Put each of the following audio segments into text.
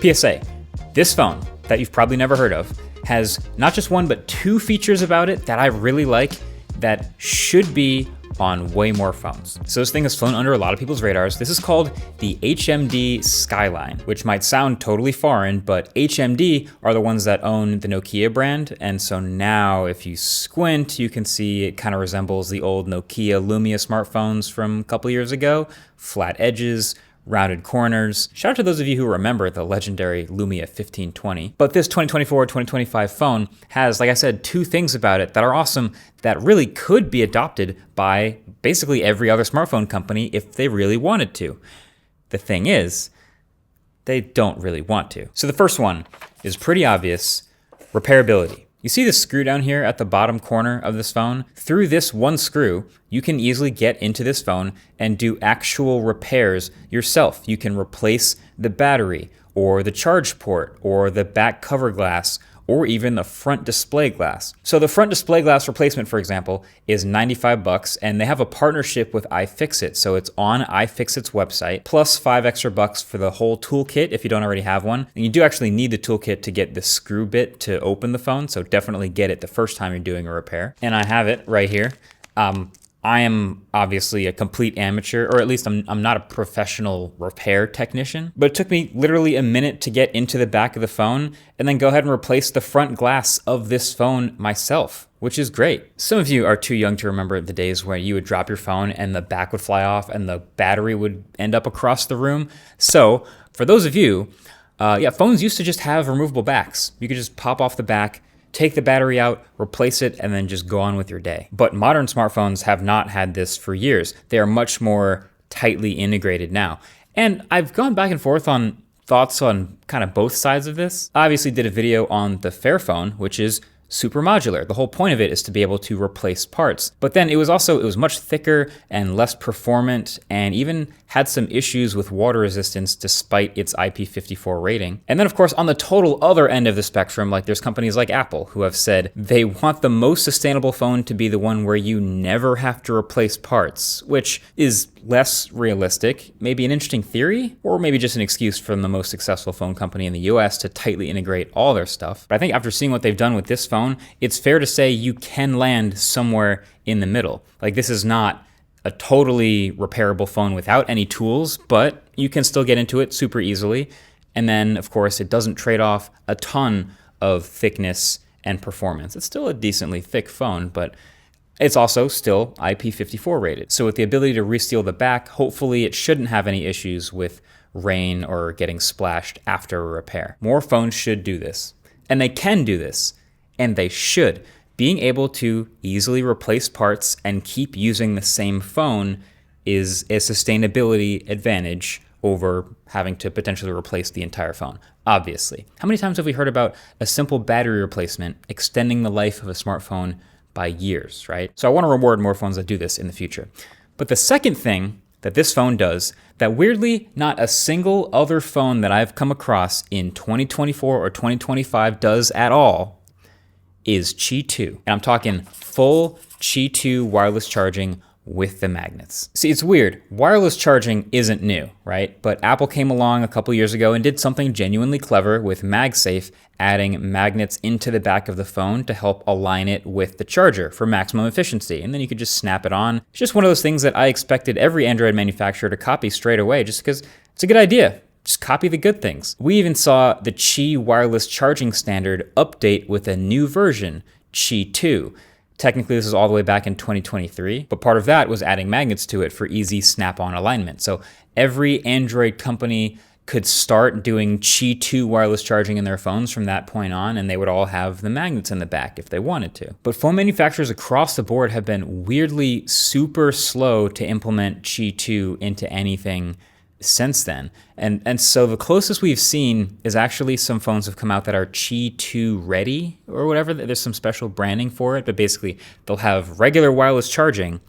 PSA, this phone that you've probably never heard of has not just one, but two features about it that I really like that should be on way more phones. So this thing has flown under a lot of people's radars. This is called the HMD Skyline, which might sound totally foreign, but HMD are the ones that own the Nokia brand. And so now if you squint, you can see it kind of resembles the old Nokia Lumia smartphones from a couple years ago. Flat edges, rounded corners. Shout out to those of you who remember the legendary Lumia 1520. But this 2024-2025 phone has, like I said, two things about it that are awesome that really could be adopted by basically every other smartphone company if they really wanted to. The thing is, they don't really want to. So the first one is pretty obvious: repairability. You see the screw down here at the bottom corner of this phone? Through this one screw, you can easily get into this phone and do actual repairs yourself. You can replace the battery or the charge port or the back cover glass or even the front display glass. So the front display glass replacement, for example, is $95, and they have a partnership with iFixit. So it's on iFixit's website, plus $5 extra for the whole toolkit if you don't already have one. And you do actually need the toolkit to get the screw bit to open the phone, so definitely get it the first time you're doing a repair. And I have it right here. I am obviously a complete amateur, or at least I'm not a professional repair technician, but it took me literally a minute to get into the back of the phone and then go ahead and replace the front glass of this phone myself, which is great. Some of you are too young to remember the days where you would drop your phone and the back would fly off and the battery would end up across the room. So for those of you, phones used to just have removable backs. You could just pop off the back, take the battery out, replace it, and then just go on with your day. But modern smartphones have not had this for years. They are much more tightly integrated now. And I've gone back and forth on thoughts on kind of both sides of this. I obviously did a video on the Fairphone, which is super modular. The whole point of it is to be able to replace parts. But then it was much thicker and less performant, and even had some issues with water resistance despite its IP54 rating. And then of course on the total other end of the spectrum, like there's companies like Apple who have said they want the most sustainable phone to be the one where you never have to replace parts, which is less realistic, maybe an interesting theory, or maybe just an excuse from the most successful phone company in the US to tightly integrate all their stuff. But I think after seeing what they've done with this phone, it's fair to say you can land somewhere in the middle. Like, this is not a totally repairable phone without any tools, but you can still get into it super easily. And then, of course, it doesn't trade off a ton of thickness and performance. It's still a decently thick phone, but it's also still IP54 rated. So with the ability to reseal the back, hopefully it shouldn't have any issues with rain or getting splashed after a repair. More phones should do this, and they can do this, and they should. Being able to easily replace parts and keep using the same phone is a sustainability advantage over having to potentially replace the entire phone, obviously. How many times have we heard about a simple battery replacement extending the life of a smartphone by years, right? So I want to reward more phones that do this in the future. But the second thing that this phone does that weirdly not a single other phone that I've come across in 2024 or 2025 does at all is Qi 2. And I'm talking full Qi 2 wireless charging with the magnets. See, it's weird. Wireless charging isn't new, right? But Apple came along a couple years ago and did something genuinely clever with MagSafe, adding magnets into the back of the phone to help align it with the charger for maximum efficiency. And then you could just snap it on. It's just one of those things that I expected every Android manufacturer to copy straight away, just because it's a good idea. Just copy the good things. We even saw the Qi wireless charging standard update with a new version, Qi 2. Technically, this is all the way back in 2023, but part of that was adding magnets to it for easy snap-on alignment. So every Android company could start doing Qi 2 wireless charging in their phones from that point on, and they would all have the magnets in the back if they wanted to. But phone manufacturers across the board have been weirdly super slow to implement Qi 2 into anything since then. And so the closest we've seen is actually some phones have come out that are Qi 2 ready or whatever. There's some special branding for it, but basically they'll have regular wireless charging,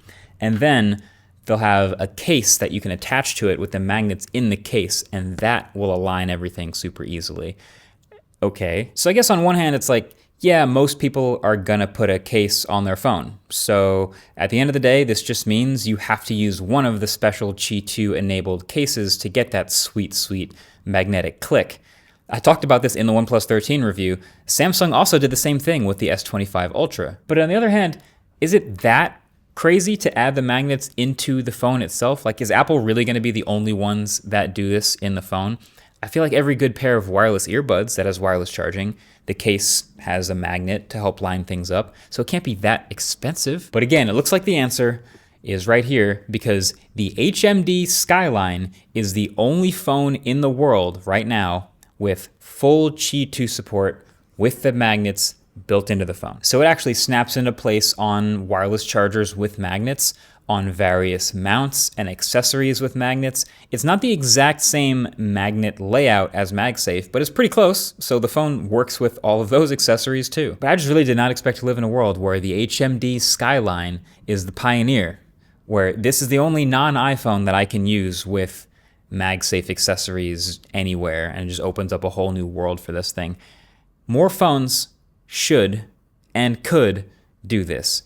and then they'll have a case that you can attach to it with the magnets in the case, and that will align everything super easily. Okay, so I guess on one hand it's like, yeah, most people are gonna put a case on their phone. So at the end of the day, this just means you have to use one of the special Qi 2 enabled cases to get that sweet, sweet magnetic click. I talked about this in the OnePlus 13 review. Samsung also did the same thing with the S25 Ultra. But on the other hand, is it that crazy to add the magnets into the phone itself? Like, is Apple really going to be the only ones that do this in the phone? I feel like every good pair of wireless earbuds that has wireless charging, the case has a magnet to help line things up, so it can't be that expensive. But again, it looks like the answer is right here, because the HMD Skyline is the only phone in the world right now with full Qi 2 support with the magnets built into the phone. So it actually snaps into place on wireless chargers with magnets, on various mounts and accessories with magnets. It's not the exact same magnet layout as MagSafe, but it's pretty close, so the phone works with all of those accessories too. But I just really did not expect to live in a world where the HMD Skyline is the pioneer, where this is the only non-iPhone that I can use with MagSafe accessories anywhere, and it just opens up a whole new world for this thing. More phones should and could do this,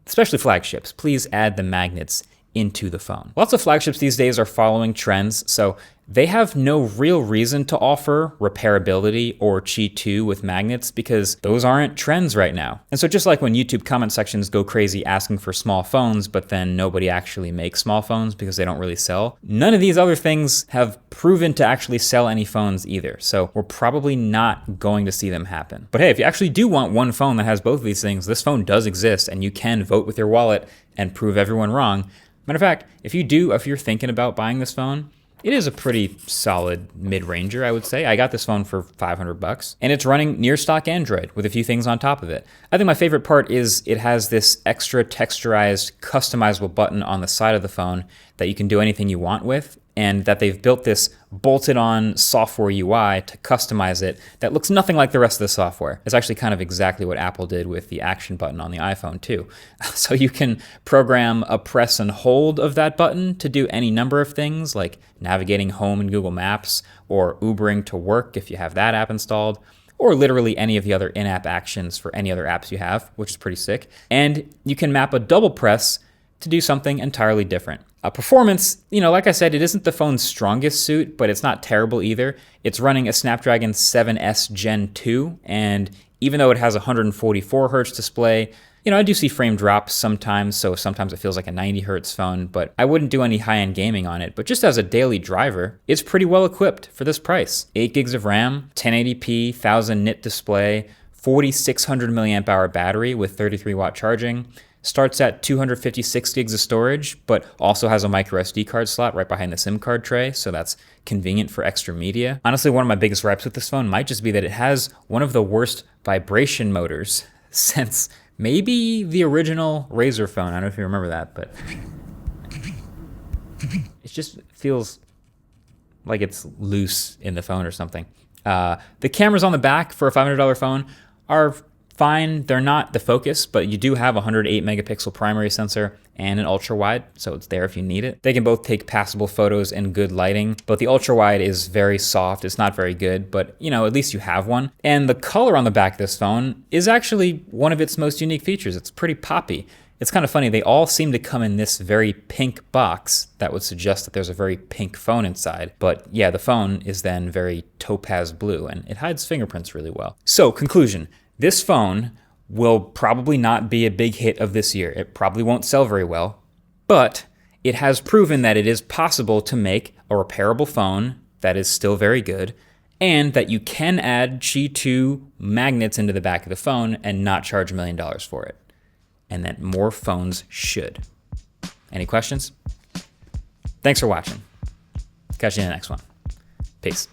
especially flagships. Please add the magnets into the phone. Lots of flagships these days are following trends, so they have no real reason to offer repairability or Qi 2 with magnets because those aren't trends right now. And so just like when YouTube comment sections go crazy asking for small phones, but then nobody actually makes small phones because they don't really sell, none of these other things have proven to actually sell any phones either. So we're probably not going to see them happen. But hey, if you actually do want one phone that has both of these things, this phone does exist and you can vote with your wallet and prove everyone wrong. Matter of fact, if you're thinking about buying this phone, it is a pretty solid mid-ranger, I would say. I got this phone for $500, and it's running near stock Android with a few things on top of it. I think my favorite part is it has this extra texturized, customizable button on the side of the phone that you can do anything you want with, and that they've built this bolted-on software UI to customize it that looks nothing like the rest of the software. It's actually kind of exactly what Apple did with the action button on the iPhone too. So you can program a press and hold of that button to do any number of things, like navigating home in Google Maps, or Ubering to work if you have that app installed, or literally any of the other in-app actions for any other apps you have, which is pretty sick. And you can map a double press to do something entirely different. Performance, like I said, it isn't the phone's strongest suit, but it's not terrible either. It's running a Snapdragon 7S Gen 2, and even though it has a 144 hertz display, I do see frame drops sometimes, so sometimes it feels like a 90 hertz phone, but I wouldn't do any high-end gaming on it. But just as a daily driver, it's pretty well equipped for this price. 8 gigs of RAM, 1080p, 1000 nit display, 4600 milliamp hour battery with 33 watt charging. Starts at 256 gigs of storage, but also has a micro SD card slot right behind the SIM card tray, so that's convenient for extra media. Honestly, one of my biggest gripes with this phone might just be that it has one of the worst vibration motors since maybe the original Razr phone. I don't know if you remember that, but it just feels like it's loose in the phone or something. The cameras on the back for a $500 phone are fine. They're not the focus, but you do have a 108 megapixel primary sensor and an ultra wide, so it's there if you need it. They can both take passable photos in good lighting, but the ultra wide is very soft. It's not very good, but at least you have one. And the color on the back of this phone is actually one of its most unique features. It's pretty poppy. It's kind of funny, they all seem to come in this very pink box that would suggest that there's a very pink phone inside. But yeah, the phone is then very topaz blue, and it hides fingerprints really well. So, conclusion. This phone will probably not be a big hit of this year. It probably won't sell very well, but it has proven that it is possible to make a repairable phone that is still very good, and that you can add Qi 2 magnets into the back of the phone and not charge $1 million for it. And that more phones should. Any questions? Thanks for watching. Catch you in the next one. Peace.